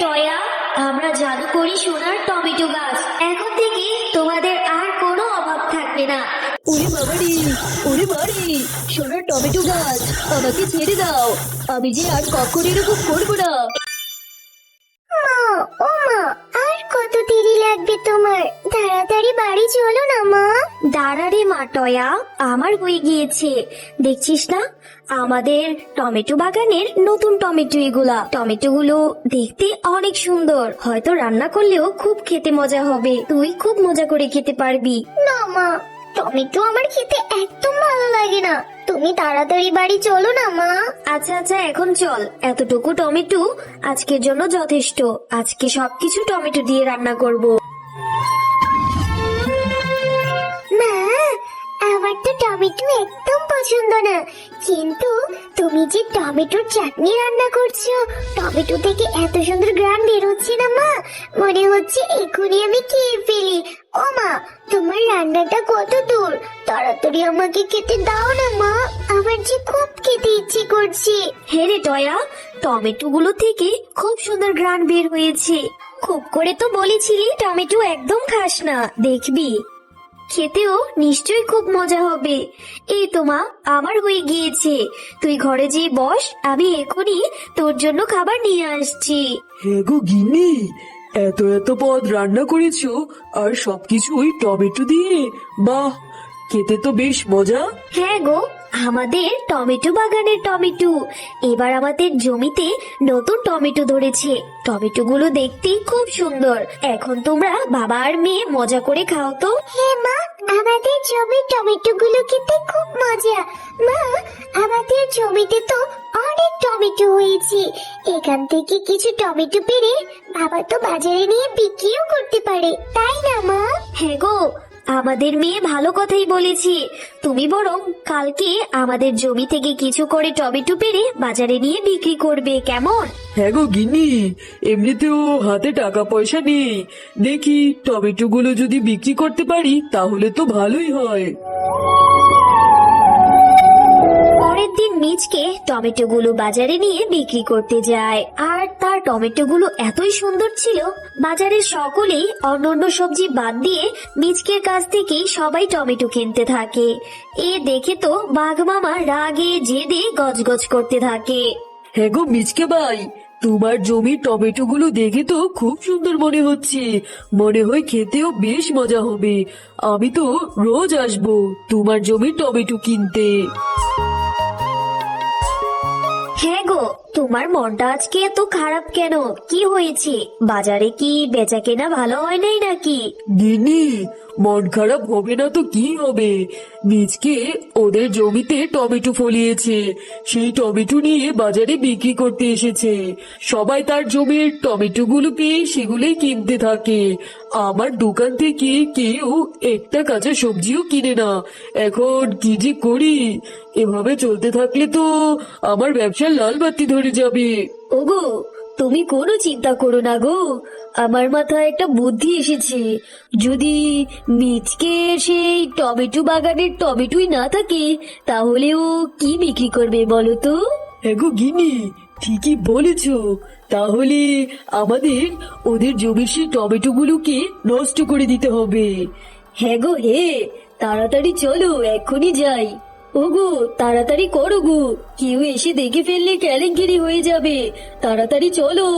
টয়া, আমরা জাদু করি সোনার টমেটো গাছ। এখন থেকে তোমাদের আর কোনো অভাব থাকবে না। ওরে বাবারে, ওরে বাড়ি, সোনার টমেটো গাছ, আমাকে ছেড়ে দাও। আমি যে আর কখনো এরকম করবো না। মা, ও মা, আর কত দেরি লাগবে তোমার? তাড়াতাড়ি বাড়ি চলো না মা। দাঁড়া রে মা টয়া, আমার হয়ে গিয়েছে। দেখছিস না আমাদের টমেটো বাগানের নতুন টমেটো এগুলা। টমেটো গুলো দেখতে অনেক সুন্দর, হয়তো রান্না করলেও খুব খেতে মজা হবে। তুই খুব মজা করে খেতে পারবি। না মা, টমেটো আমার খেতে একদম ভালো লাগে না। তুমি তাড়াতাড়ি বাড়ি চলো না মা। আচ্ছা আচ্ছা, এখন চল। এতটুকু টমেটো আজকের জন্য যথেষ্ট। আজকে সবকিছু টমেটো দিয়ে রান্না করব। মা, আমার তো টমেটো একদম পছন্দ না, কিন্তু তুমি যে টমেটোর চাটনি রান্না করছো, টমেটো থেকে এত সুন্দর গ্রান বেরোচ্ছে না মা, মনে হচ্ছে এখনই আমি খেয়ে ফেলি। ও মা, তোমার রান্নাটা কত দূর? তাড়াতাড়ি আমাকে খেতে দাও না মা, আমার যে খুব খেতে ইচ্ছে করছে। হে রে টয়া, টমেটো গুলো থেকে খুব সুন্দর ঘ্রাণ বের হয়েছে। খুব করে তো বলেছিলি টমেটো একদম খাস না, দেখবি খেতেও নিশ্চয়ই খুব মজা হবে। এই তো মা, আমার হয়ে গিয়েছে। তুই ঘরে যেয়ে বস, আমি এখনই তোর জন্য খাবার নিয়ে আসছি। হ্যাঁ গো গিন্নি, এত এত পদ রান্না করেছো আর সবকিছুই টমেটো দিয়ে। বাহ, খেতে তো বেশ মজা। হ্যাঁ গো, আমাদের টমেটো বাগানের টমেটো। এবার আমাদের জমিতে নতুন টমেটো ধরেছে। টমেটো গুলো দেখতে খুব সুন্দর। এখন তোমরা বাবা আর মেয়ে মজা করে খাও তো। হ্যাঁ মা, আমাদের জমির টমেটো গুলো খেতে খুব মজা। মা, আমাদের জমিতে তো অনেক টমেটো হয়েছে। এখান থেকে কিছু টমেটো পেরে বাবা তো বাজারে নিয়ে বিক্রিও করতে পারে, তাই না মা? হ্যাঁ গো, আমাদের মেয়ে ভালো কথাই বলেছি। তুমি বরং কালকে আমাদের জমি থেকে কিছু করে টমেটো পেরে বাজারে নিয়ে বিক্রি করবে, কেমন? হ্যাঁ গো গিন্নি, এমনিতেও হাতে টাকা পয়সা নেই। দেখি টমেটো গুলো যদি বিক্রি করতে পারি তাহলে তো ভালোই হয়। পরের দিন মিচকে টমেটো গুলো বাজারে নিয়ে বিক্রি করতে যায়। আর তার টমেটো গুলো এতই সুন্দর ছিল, বাজারের সকলেই অন্যান্য সবজি বাদ দিয়ে মিচকের কাছ থেকেই সবাই টমেটো কিনতে থাকে। এ দেখে তো বাঘ মামা রাগে জেদে গজগজ করতে থাকে। হ্যাঁ গো মিচকে ভাই, তোমার জমির টমেটো গুলো দেখে তো খুব সুন্দর মনে হচ্ছে। মনে হয় খেতেও বেশ মজা হবে। আমি তো রোজ আসবো তোমার জমির টমেটো কিনতে। হ্যাঁ গো, তোমার মনটা আজকে এত খারাপ কেন? কি হয়েছে? বাজারে কি বেচা কেনা ভালো হয় নাই নাকি? গিন্নি, মন খারাপ হবে না তো কি হবে? মিচকে ওদের জমিতে টমেটো ফলিয়েছে, সেই টমেটো নিয়ে বাজারে বিক্রি করতে এসেছে। সবাই তার জমির টমেটো গুলো পেয়ে সেগুলোই কিনতে থাকে। আমার দোকান থেকে কেউ একটা কাঁচা সবজিও কিনে না। এখন কি যে করি? এভাবে চলতে থাকলে তো আমার ব্যবসার লাল বাতি ধরে যাবে। ওগো, তুমি কোনো চিন্তা করো না গো, আমার মাথায় একটা বুদ্ধি এসেছে। যদি মিচকে সেই টমেটো বাগানের টমেটোই না থাকে, তাহলে ও কি বিক্রি করবে বলো তো? হ্যাঁ গো গিন্নি, ঠিকই বলেছ। তাহলে আমাদের ওদের জমির সেই টমেটো গুলোকে নষ্ট করে দিতে হবে। হ্যাঁ গো, হে, তাড়াতাড়ি চলো, এক্ষুনি যাই। ওগো, তাড়াতাড়ি করো গো, কেউ এসে দেখে ফেললে কেলেঙ্কারি হয়ে যাবে। তাড়াতাড়ি চলো।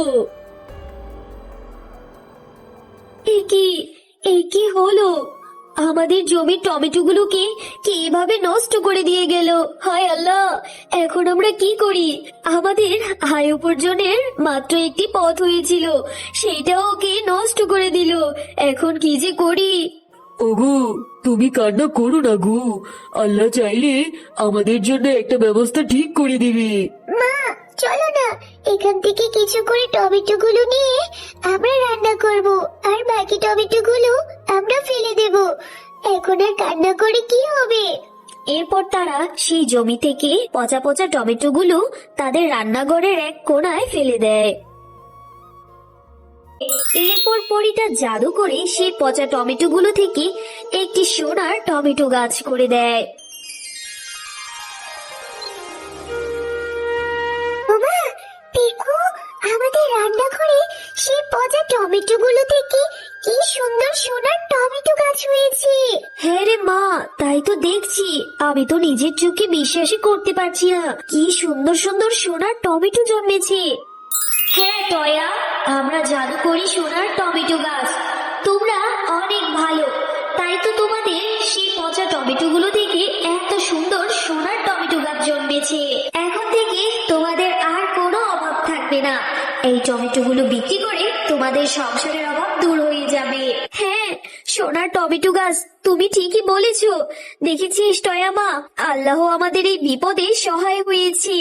এ কি হলো? আমাদের জমির টমেটো গুলোকে কে এভাবে নষ্ট করে দিয়ে গেল? হায় আল্লাহ, এখন আমরা কি করি? আমাদের আয় উপার্জনের মাত্র একটি পথ হয়েছিল, সেইটাও ওকে নষ্ট করে দিল। এখন কি যে করি? ওগো, তুমি কান্না করো না গো। আল্লাহ চাইলে আমাদের জন্য একটা ব্যবস্থা ঠিক করে দিবে। মা, চলো না, এখান থেকে কিছু করে টমেটো গুলো নিয়ে আমরা রান্না করব, আর বাকি টমেটো গুলো আমরা ফেলে দেব। এখন আর কান্না করে কি হবে? এরপর তারা সেই জমি থেকে পচা পচা টমেটো গুলো তাদের রান্নাঘরের এক কোণায় ফেলে দেয়। এরপর পরীটা জাদু করে সেই পচা টমেটো গুলো থেকে একটি সোনার টমেটো গাছ করে দেয়। বাবা, দেখো, আমাদের রান্নাঘরে টমেটো গুলো থেকে কি সুন্দর সোনার টমেটো গাছ হয়েছে। হ্যাঁ রে মা, তাই তো দেখছি। আমি তো নিজের চোখে বিশ্বাসই করতে পারছি না, কি সুন্দর সুন্দর সোনার টমেটো জন্মেছে। হ্যাঁ টয়া, আমরা জাদু করি সোনার টমেটো গাছ। তোমরা অনেক ভালো, তাই তো তোমাদের সেই পচা টমেটো গুলো থেকে এত সুন্দর সোনার টমেটো গাছ জন্মেছে। এখন থেকে তোমাদের আর কোনো অভাব থাকবে না। এই টমেটো গুলো বিক্রি করে তোমাদের সংসারের অভাব দূর হয়ে যাবে। হ্যাঁ সোনার টমেটো গাছ, তুমি ঠিকই বলেছো। দেখেছিস টয়া মা, আল্লাহ আমাদের এই বিপদে সহায় হয়েছে।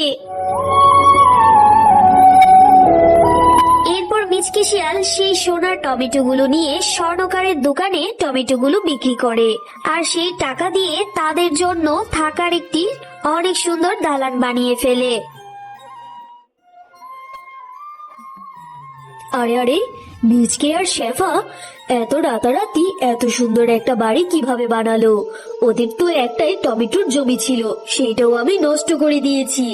এরপর মিচকে শিয়াল সেই সোনার টমেটো গুলো নিয়ে স্বর্ণকারের দোকানে টমেটো গুলো বিক্রি করে, আর সেই টাকা দিয়ে তাদের জন্য থাকার একটি অনেক সুন্দর দালান বানিয়ে ফেলে। আরে আরে, মিচকে আর শেফা এত রাতারাতি এত সুন্দর একটা বাড়ি কিভাবে বানালো? ওদের তো একটাই টমেটোর জমি ছিল, সেইটাও আমি নষ্ট করে দিয়েছি।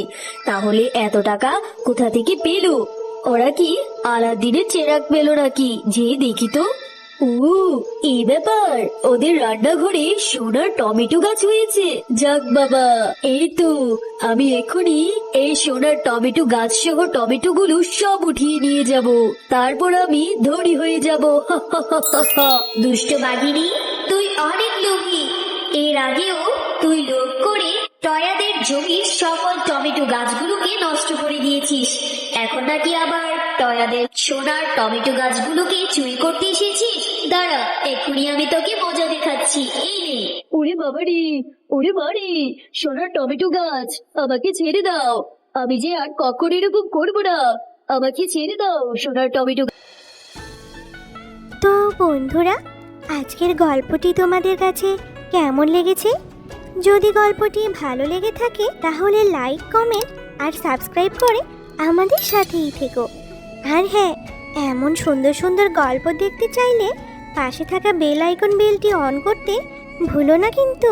তাহলে এত টাকা কোথা থেকে পেলো? ওরা কি আলাদিনের চেরাগ পেলো নাকি? যে দেখি তো। ও, এই ব্যাপার, ওদের রান্নাঘরে সোনার টমেটো গাছ হয়েছে। যাক বাবা, এই তো আমি এখনই এই সোনার টমেটো গাছ সহ টমেটো গুলো সব উঠিয়ে নিয়ে যাব, তারপর আমি ধনী হয়ে যাব। দুষ্ট বাঘিনী, তুই অনেক লোভী। এর আগেও তুই লোভ করে টয়াদের জমির সকল টমেটো গাছগুলোকে নষ্ট করে দিয়েছিস। এখন নাকি আবার টয়াদের সোনার টমেটো গাছগুলোকে চুরি করতে এসেছিস? দাঁড়া, এক্ষুনি আমি তোকে মজা দেখাচ্ছি। এই নে। ওরে বাবারে, ওরে বাড়ি, সোনার টমেটো গাছ, আমাকে ছেড়ে দাও। আমি যে আর কখন এরকম করবো না। আমাকে ছেড়ে দাও সোনার টমেটো। তো বন্ধুরা, আজকের গল্পটি তোমাদের কাছে কেমন লেগেছে? যদি গল্পটি ভালো লেগে থাকে তাহলে লাইক, কমেন্ট আর সাবস্ক্রাইব করে আমাদের সাথেই থেকো। আর হ্যাঁ, এমন সুন্দর সুন্দর গল্প দেখতে চাইলে পাশে থাকা বেল আইকন বেলটি অন করতে ভুলো না কিন্তু।